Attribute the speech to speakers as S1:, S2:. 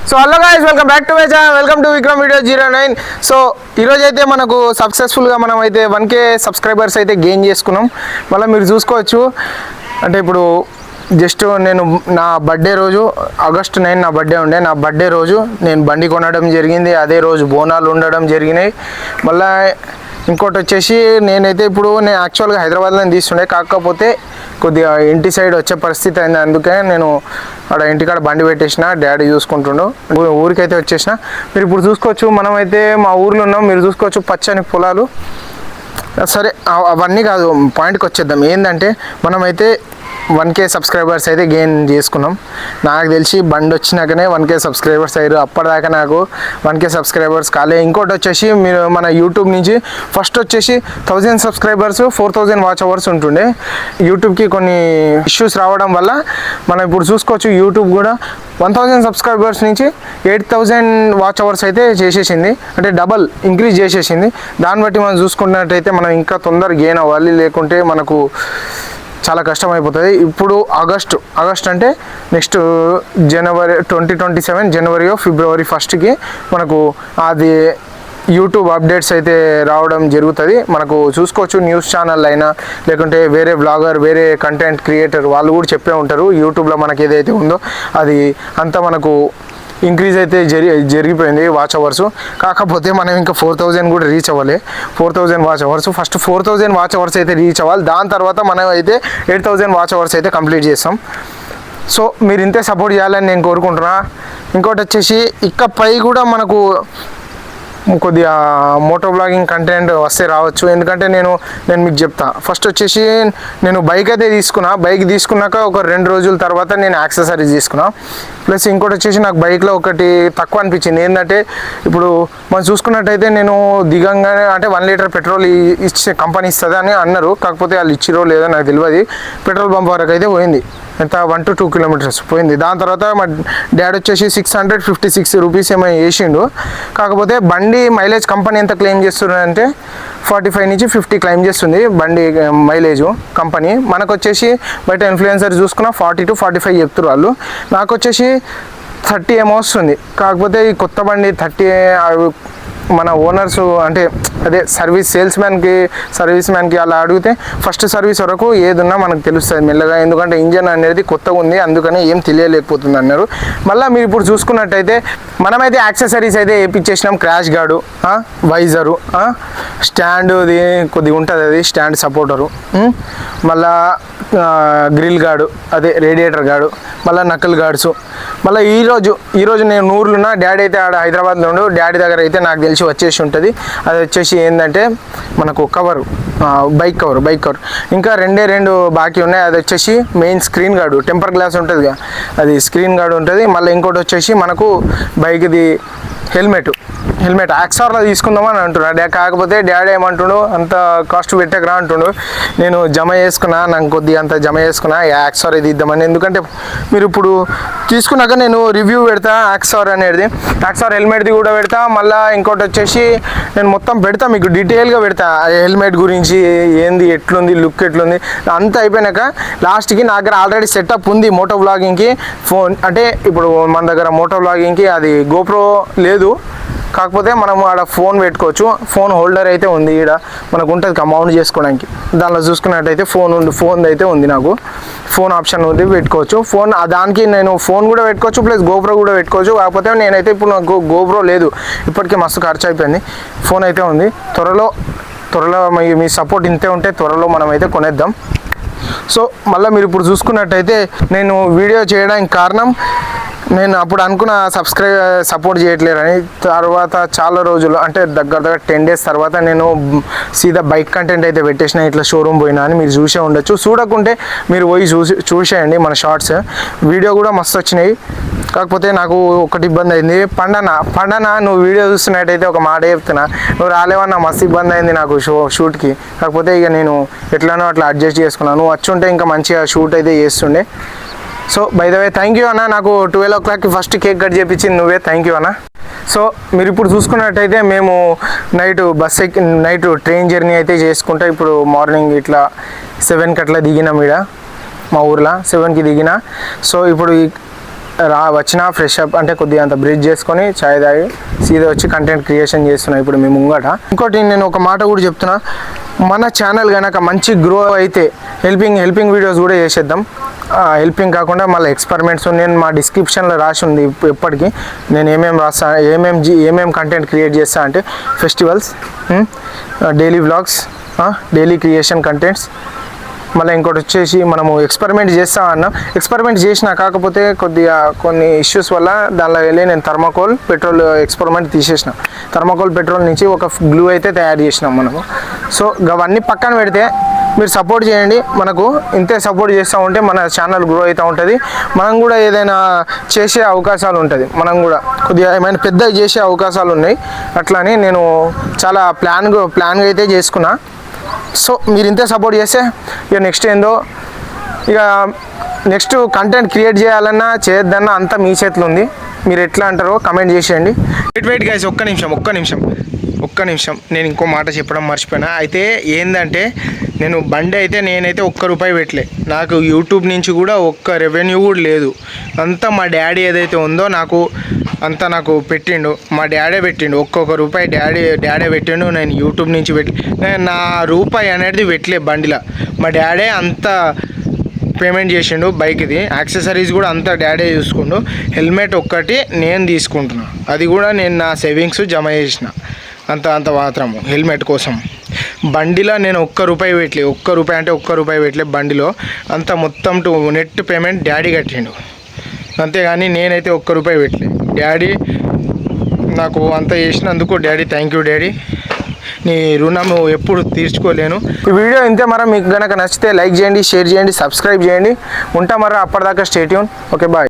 S1: So hello guys, welcome back to my channel. Welcome to Vikram video 09. So ఈరోజు అయితే మనకు సక్సెస్ఫుల్గా మనం అయితే 1K సబ్స్క్రైబర్స్ అయితే గెయిన్ చేసుకున్నాం. మళ్ళీ మీరు చూసుకోవచ్చు, అంటే ఇప్పుడు జస్ట్ నేను నా బర్త్డే రోజు ఆగస్ట్ 9 నా బర్త్డే ఉండే. నా బర్త్డే రోజు నేను బండి కొనడం జరిగింది. అదే రోజు బోనాలు ఉండడం జరిగినాయి. మళ్ళీ ఇంకోటి వచ్చేసి నేనైతే ఇప్పుడు నేను యాక్చువల్గా హైదరాబాద్లో తీసుండే, కాకపోతే కొద్దిగా ఇంటి సైడ్ వచ్చే పరిస్థితి అయింది. అందుకే నేను అక్కడ ఇంటికాడ బండి పెట్టేసిన, డాడీ చూసుకుంటుండు. ఊరికైతే వచ్చేసిన. మీరు ఇప్పుడు చూసుకోవచ్చు, మనమైతే మా ఊర్లో ఉన్నాం. మీరు చూసుకోవచ్చు పచ్చని పొలాలు. సరే అవన్నీ కాదు, పాయింట్కి వచ్చేద్దాం. ఏంటంటే మనమైతే 1K సబ్స్క్రైబర్స్ అయితే గెయిన్ చేసుకున్నాం. నాకు తెలిసి బండి వచ్చినాకనే 1K సబ్స్క్రైబర్స్ అయ్యారు. అప్పటిదాకా నాకు 1K సబ్స్క్రైబర్స్ కాలే. ఇంకోటి వచ్చేసి మీరు మన యూట్యూబ్ నుంచి ఫస్ట్ వచ్చేసి 1000 సబ్స్క్రైబర్స్ 4000 వాచ్ అవర్స్ ఉంటుండే. యూట్యూబ్కి కొన్ని ఇష్యూస్ రావడం వల్ల మనం ఇప్పుడు చూసుకోవచ్చు, యూట్యూబ్ కూడా 1000 సబ్స్క్రైబర్స్ నుంచి 8000 వాచ్ అవర్స్ అయితే చేసేసింది. అంటే డబల్ ఇంక్రీజ్ చేసేసింది. దాన్ని బట్టి మనం చూసుకున్నట్టయితే మనం ఇంకా తొందరగా గెయిన్ అవ్వాలి, లేకుంటే మనకు చాలా కష్టం అయిపోతుంది. ఇప్పుడు ఆగస్ట్ అంటే నెక్స్ట్ జనవరి 2027 జనవరి ఫిబ్రవరి 1కి మనకు అది యూట్యూబ్ అప్డేట్స్ అయితే రావడం జరుగుతుంది. మనకు చూసుకోవచ్చు, న్యూస్ ఛానల్ అయినా లేకుంటే వేరే బ్లాగర్, వేరే కంటెంట్ క్రియేటర్ వాళ్ళు కూడా చెప్పే ఉంటారు. యూట్యూబ్లో మనకి ఏదైతే ఉందో అది అంతా మనకు ఇంక్రీజ్ అయితే జరిగిపోయింది వాచ్ అవర్స్. కాకపోతే మనం ఇంకా 4000 కూడా రీచ్ అవ్వాలి. 4000 watch hours, first 4000 watch hours అయితే రీచ్ అవ్వాలి. దాని తర్వాత మనం అయితే 8000 వాచ్ అవర్స్ అయితే కంప్లీట్ చేస్తాం. సో మీరు ఇంతే సపోర్ట్ చేయాలని నేను కోరుకుంటున్నా. ఇంకోటి వచ్చేసి ఇకపై కూడా మనకు కొద్దిగా మోటో బ్లాగింగ్ కంటెంట్ వస్తే రావచ్చు. ఎందుకంటే నేను మీకు చెప్తా. ఫస్ట్ వచ్చేసి నేను బైక్ అయితే తీసుకున్నా. బైక్ తీసుకున్నాక ఒక 2 రోజుల తర్వాత నేను యాక్సెసరీస్ తీసుకున్నా. ప్లస్ ఇంకోటి వచ్చేసి నాకు బైక్లో ఒకటి తక్కువ అనిపించింది. ఏంటంటే ఇప్పుడు మనం చూసుకున్నట్టయితే నేను దిగంగానే అంటే 1 లీటర్ పెట్రోల్ ఇచ్చే కంపెనీ ఇస్తుంది అని అన్నారు. కాకపోతే వాళ్ళు ఇచ్చిరో లేదో నాకు తెలియదు. పెట్రోల్ బంప్ వరకు అయితే పోయింది. ఎంత 1 to 2 కిలోమీటర్స్ పోయింది. దాని తర్వాత మా డాడీ వచ్చేసి 656 రూపీస్ ఏమో వేసిండు. కాకపోతే బండి మైలేజ్ కంపెనీ ఎంత క్లెయిమ్ చేస్తుందంటే 45 నుంచి 50 క్లెయిమ్ చేస్తుంది బండి మైలేజ్ కంపెనీ. మనకు వచ్చేసి బయట ఇన్ఫ్లుయెన్సర్ చూసుకున్న 40 to 45 చెప్తారు వాళ్ళు. నాకు వచ్చేసి 30 ఏమో వస్తుంది. కాకపోతే ఈ కొత్త బండి 30 మన ఓనర్స్ అంటే అదే సర్వీస్ మ్యాన్కి అలా అడిగితే ఫస్ట్ సర్వీస్ వరకు ఏదున్నా మనకు తెలుస్తుంది మెల్లగా. ఎందుకంటే ఇంజన్ అనేది కొత్తగా ఉంది, అందుకని ఏం తెలియలేకపోతుంది అన్నారు. మళ్ళీ మీరు ఇప్పుడు చూసుకున్నట్టయితే మనమైతే యాక్సెసరీస్ అయితే వేయించేసినాం. క్రాష్ గార్డు, వైజరు, స్టాండ్ది కొద్దిగా ఉంటుంది, అది స్టాండ్ సపోర్టరు, మళ్ళా గ్రిల్ గార్డు, అదే రేడియేటర్ గార్డు, మళ్ళీ నకల్ గార్డ్స్. మళ్ళీ ఈరోజు నేను నూరులో ఉన్నా. డాడీ అయితే ఆడ హైదరాబాద్లో ఉండు. డాడీ దగ్గర అయితే నాకు తెలిసి వచ్చేసి ఉంటుంది. అది వచ్చేసి ఏంటంటే మనకు కవరు, బైక్ కవర్. ఇంకా 2 బాకీ ఉన్నాయి. అది వచ్చేసి main screen guard, temper glass ఉంటుంది, అది స్క్రీన్ గార్డు ఉంటుంది. మళ్ళీ ఇంకోటి వచ్చేసి మనకు బైక్ది హెల్మెట్ యాక్సార్లో తీసుకుందామని అంటున్నాడు. కాకపోతే డాడీ ఏమంటుండు, అంత కాస్ట్ పెట్టకరా అంటుండు. నేను నాకు కొద్దిగా అంత జమ చేసుకున్నా యాక్సార్ ఇది ఇద్దామని. ఎందుకంటే మీరు ఇప్పుడు తీసుకున్నాక నేను రివ్యూ పెడతా యాక్సార్ అనేది, యాక్సార్ హెల్మెట్ది కూడా పెడతా. మళ్ళీ ఇంకోటి వచ్చేసి నేను మొత్తం పెడతా, మీకు డీటెయిల్గా పెడతా హెల్మెట్ గురించి, ఏంది ఎట్లుంది, లుక్ ఎట్లుంది అంతా అయిపోయినాక లాస్ట్కి నా దగ్గర ఆల్రెడీ సెటప్ ఉంది మోటో బ్లాగింగ్కి. ఫోన్ అంటే ఇప్పుడు మన దగ్గర మోటో బ్లాగింగ్కి అది గోప్రో లేదు, కాకపోతే మనము ఆడ ఫోన్ పెట్టుకోవచ్చు. ఫోన్ హోల్డర్ అయితే ఉంది, ఈడ మనకు ఉంటుంది మౌంట్ చేసుకోవడానికి. దానిలో చూసుకున్నట్టయితే ఫోన్ అయితే ఉంది, నాకు ఫోన్ ఆప్షన్ ఉంది, పెట్టుకోవచ్చు. దానికి నేను ఫోన్ కూడా పెట్టుకోవచ్చు, ప్లస్ గోప్రో కూడా పెట్టుకోవచ్చు. కాకపోతే నేనైతే ఇప్పుడు నాకు గోప్రో లేదు, ఇప్పటికే మస్తు ఖర్చు అయిపోయింది. ఫోన్ అయితే ఉంది. త్వరలో మీ సపోర్ట్ ఇంతే ఉంటే త్వరలో మనం అయితే కొనేద్దాం. సో మళ్ళీ మీరు ఇప్పుడు చూసుకున్నట్టయితే నేను వీడియో చేయడానికి కారణం, నేను అప్పుడు అనుకున్న సపోర్ట్ చేయట్లేరని. తర్వాత చాలా రోజులు అంటే దగ్గర 10 days తర్వాత నేను సీదా బైక్ కంటెంట్ అయితే పెట్టేసిన. ఇట్లా షోరూమ్ పోయినా అని మీరు చూసే ఉండొచ్చు. చూడకుంటే మీరు పోయి చూసేయండి మన షార్ట్స్. వీడియో కూడా మస్తు వచ్చినాయి. కాకపోతే నాకు ఒకటి ఇబ్బంది అయింది. పండన నువ్వు వీడియో చూస్తున్నట్టయితే ఒక మాట చెప్తున్నా, నువ్వు రాలేవన్నా మస్తు ఇబ్బంది అయింది నాకు షూట్కి. కాకపోతే ఇక నేను ఎట్లానో అట్లా అడ్జస్ట్ చేసుకున్నాను. నువ్వు వచ్చి ఉంటే ఇంకా మంచిగా షూట్ అయితే చేస్తుండే. So by the way thank you అన్న, నాకు 12 o'clockకి ఫస్ట్ కేక్ కట్ చేయించింది నువ్వే, థ్యాంక్ యూ అన్న. సో మీరు ఇప్పుడు చూసుకున్నట్టయితే మేము నైట్ ట్రైన్ జర్నీ అయితే చేసుకుంటా. ఇప్పుడు మార్నింగ్ ఇట్లా 7కి అట్లా దిగినాం. ఈడ మా ఊర్లో 7కి దిగిన. సో ఇప్పుడు వచ్చిన ఫ్రెష్ అప్ అంటే కొద్దిగా అంత బ్రీత్ చేసుకొని చాయ్ తాగి సీదా వచ్చి కంటెంట్ క్రియేషన్ చేస్తున్నా ఇప్పుడు మేము ముంగట. ఇంకోటి నేను ఒక మాట కూడా చెప్తున్నా, మన ఛానల్ కనుక మంచి గ్రో అయితే హెల్పింగ్ వీడియోస్ కూడా చేసేద్దాం. హెల్పింగ్ కాకుండా మళ్ళీ ఎక్స్పెరిమెంట్స్ నేను మా డిస్క్రిప్షన్లో రాసి ఉంది ఎప్పటికీ నేను ఏమేమి కంటెంట్ క్రియేట్ చేస్తా అంటే festivals, daily vlogs, daily creation contents. మళ్ళీ ఇంకోటి వచ్చేసి మనము ఎక్స్పెరిమెంట్ చేస్తా అన్నాం. ఎక్స్పెరిమెంట్ చేసినా కాకపోతే కొద్దిగా కొన్ని ఇష్యూస్ వల్ల దానిలో వెళ్ళి నేను థర్మాకోల్ పెట్రోల్ ఎక్స్పెరిమెంట్ తీసేసిన. థర్మాకోల్ పెట్రోల్ నుంచి ఒక గ్లూ అయితే తయారు చేసినాం మనము. సో అవన్నీ పక్కన పెడితే మీరు సపోర్ట్ చేయండి. మనకు ఇంతే సపోర్ట్ చేస్తూ ఉంటే మన ఛానల్ గ్రో అవుతూ ఉంటుంది. మనం కూడా ఏదైనా చేసే అవకాశాలు ఉంటుంది. మనం కూడా కొద్దిగా ఏమైనా పెద్దగా చేసే అవకాశాలు ఉన్నాయి. అట్లని నేను చాలా ప్లాన్గా అయితే చేసుకున్నా. సో మీరు ఇంతే సపోర్ట్ చేస్తే ఇక నెక్స్ట్ ఏందో ఇక నెక్స్ట్ కంటెంట్ క్రియేట్ చేయాలన్నా చేయొద్దన్నా అంతా మీ చేతిలో ఉంది. మీరు ఎట్లా అంటారో కమెంట్ చేసేయండి. వెయిట్ గైస్, ఒక్క నిమిషం నేను ఇంకో మాట చెప్పడం మర్చిపోయినా. అయితే ఏంటంటే నేనైతే ₹1 పెట్టలే. నాకు యూట్యూబ్ నుంచి కూడా ఒక్క రెవెన్యూ కూడా లేదు. అంతా మా డాడీ ఏదైతే ఉందో నాకు పెట్టిండు. మా డాడీ పెట్టిండు, ఒక్కొక్క రూపాయి డాడీ పెట్టిండు. నేను యూట్యూబ్ నుంచి నేను నా రూపాయి అనేది పెట్టలే బండిలో. మా డాడీ అంతా పేమెంట్ చేసిండు. బైక్ది యాక్సెసరీస్ కూడా అంతా డాడీ చూసుకుండు. హెల్మెట్ ఒక్కటి నేను తీసుకుంటున్నా, అది కూడా నేను నా సేవింగ్స్ జమ చేసిన అంత మాత్రము హెల్మెట్ కోసం. బండిలో నేను ₹1 పెట్టలే. ₹1 పెట్టలే బండిలో. అంతా మొత్తం నెట్ పేమెంట్ డాడీ కట్టిండు, అంతేగాని నేనైతే ₹1 పెట్టలే. డాడీ నాకు అంత చేసినందుకు డాడీ థ్యాంక్ యూ డాడీ. నీ రుణం ఎప్పుడు తీర్చుకోలేను. ఈ వీడియో ఇంతే. మీకు కనుక నచ్చితే లైక్ చేయండి, షేర్ చేయండి, సబ్స్క్రైబ్ చేయండి. ఉంటా అప్పటిదాకా స్టే ట్యూన్. Okay bye.